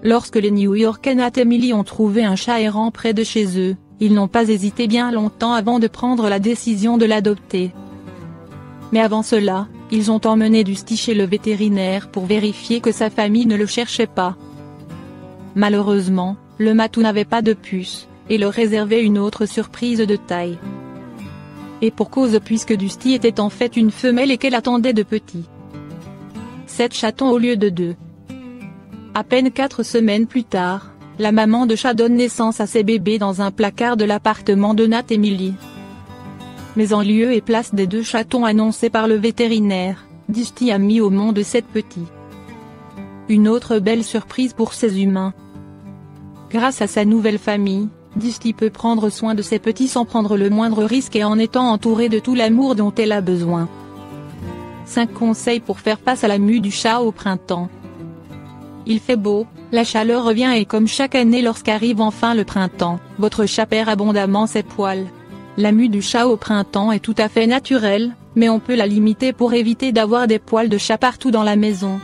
Lorsque les New-Yorkais Nat et Millie ont trouvé un chat errant près de chez eux, ils n'ont pas hésité bien longtemps avant de prendre la décision de l'adopter. Mais avant cela, ils ont emmené Dusty chez le vétérinaire pour vérifier que sa famille ne le cherchait pas. Malheureusement, le matou n'avait pas de puce, et leur réservait une autre surprise de taille. Et pour cause, puisque Dusty était en fait une femelle et qu'elle attendait de petits 7 chatons au lieu de 2. À peine 4 semaines plus tard, la maman de chat donne naissance à ses bébés dans un placard de l'appartement de Nat et Millie. Mais en lieu et place des 2 chatons annoncés par le vétérinaire, Dusty a mis au monde 7 petits. Une autre belle surprise pour ces humains. Grâce à sa nouvelle famille, Dusty peut prendre soin de ses petits sans prendre le moindre risque et en étant entourée de tout l'amour dont elle a besoin. 5 conseils pour faire face à la mue du chat au printemps. Il fait beau, la chaleur revient et comme chaque année lorsqu'arrive enfin le printemps, votre chat perd abondamment ses poils. La mue du chat au printemps est tout à fait naturelle, mais on peut la limiter pour éviter d'avoir des poils de chat partout dans la maison.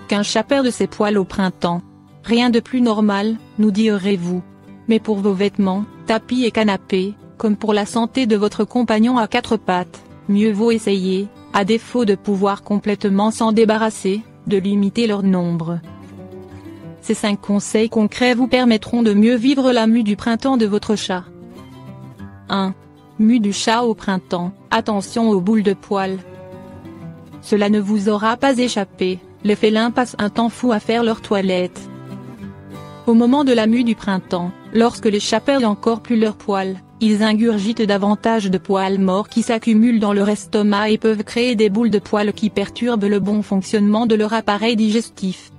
Qu'un chat perde ses poils au printemps, rien de plus normal, nous direz-vous. Mais pour vos vêtements, tapis et canapés, comme pour la santé de votre compagnon à 4 pattes, mieux vaut essayer, à défaut de pouvoir complètement s'en débarrasser, de limiter leur nombre. Ces 5 conseils concrets vous permettront de mieux vivre la mue du printemps de votre chat. 1. Mue du chat au printemps, attention aux boules de poils. Cela ne vous aura pas échappé, les félins passent un temps fou à faire leur toilette. Au moment de la mue du printemps, lorsque les chats perdent encore plus leurs poils, ils ingurgitent davantage de poils morts qui s'accumulent dans leur estomac et peuvent créer des boules de poils qui perturbent le bon fonctionnement de leur appareil digestif.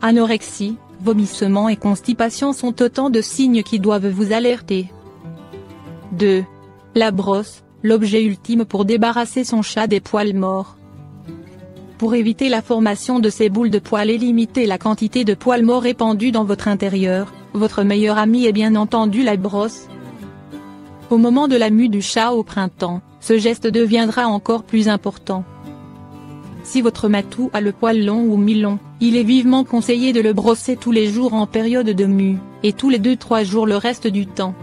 Anorexie, vomissements et constipation sont autant de signes qui doivent vous alerter. 2. La brosse, l'objet ultime pour débarrasser son chat des poils morts. Pour éviter la formation de ces boules de poils et limiter la quantité de poils morts répandus dans votre intérieur, votre meilleur ami est bien entendu la brosse. Au moment de la mue du chat au printemps, ce geste deviendra encore plus important. Si votre matou a le poil long ou mi-long, il est vivement conseillé de le brosser tous les jours en période de mue, et tous les 2-3 jours le reste du temps.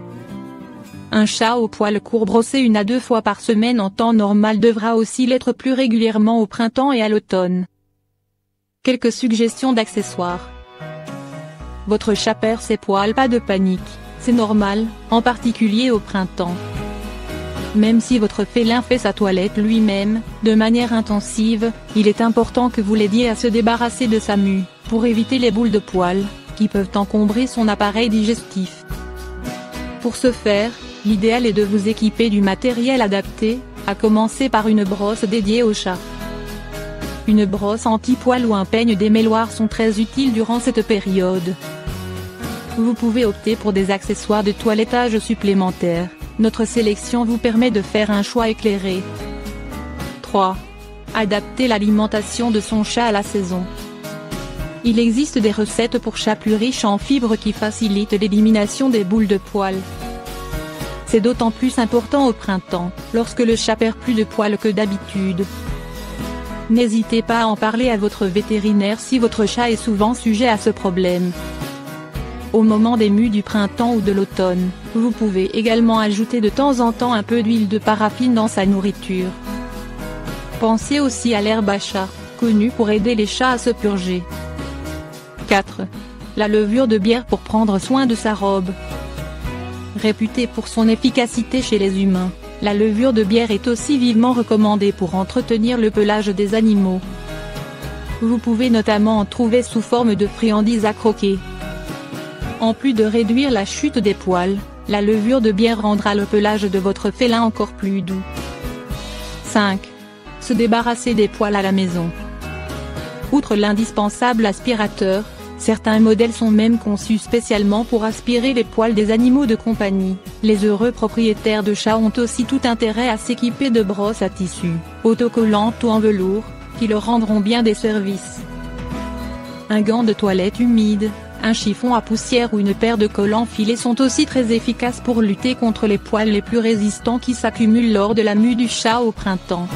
Un chat au poil court brossé 1 à 2 fois par semaine en temps normal devra aussi l'être plus régulièrement au printemps et à l'automne. Quelques suggestions d'accessoires. Votre chat perd ses poils, pas de panique, c'est normal, en particulier au printemps. Même si votre félin fait sa toilette lui-même, de manière intensive, il est important que vous l'aidiez à se débarrasser de sa mue, pour éviter les boules de poils, qui peuvent encombrer son appareil digestif. Pour ce faire, l'idéal est de vous équiper du matériel adapté, à commencer par une brosse dédiée au chat. Une brosse anti-poil ou un peigne démêloir sont très utiles durant cette période. Vous pouvez opter pour des accessoires de toilettage supplémentaires, notre sélection vous permet de faire un choix éclairé. 3. Adapter l'alimentation de son chat à la saison. Il existe des recettes pour chats plus riches en fibres qui facilitent l'élimination des boules de poils. C'est d'autant plus important au printemps, lorsque le chat perd plus de poils que d'habitude. N'hésitez pas à en parler à votre vétérinaire si votre chat est souvent sujet à ce problème. Au moment des mues du printemps ou de l'automne, vous pouvez également ajouter de temps en temps un peu d'huile de paraffine dans sa nourriture. Pensez aussi à l'herbe à chat, connue pour aider les chats à se purger. 4. La levure de bière pour prendre soin de sa robe. Réputée pour son efficacité chez les humains, la levure de bière est aussi vivement recommandée pour entretenir le pelage des animaux. Vous pouvez notamment en trouver sous forme de friandises à croquer. En plus de réduire la chute des poils, la levure de bière rendra le pelage de votre félin encore plus doux. 5. Se débarrasser des poils à la maison. Outre l'indispensable aspirateur, certains modèles sont même conçus spécialement pour aspirer les poils des animaux de compagnie. Les heureux propriétaires de chats ont aussi tout intérêt à s'équiper de brosses à tissu, autocollantes ou en velours, qui leur rendront bien des services. Un gant de toilette humide, un chiffon à poussière ou une paire de collants filés sont aussi très efficaces pour lutter contre les poils les plus résistants qui s'accumulent lors de la mue du chat au printemps.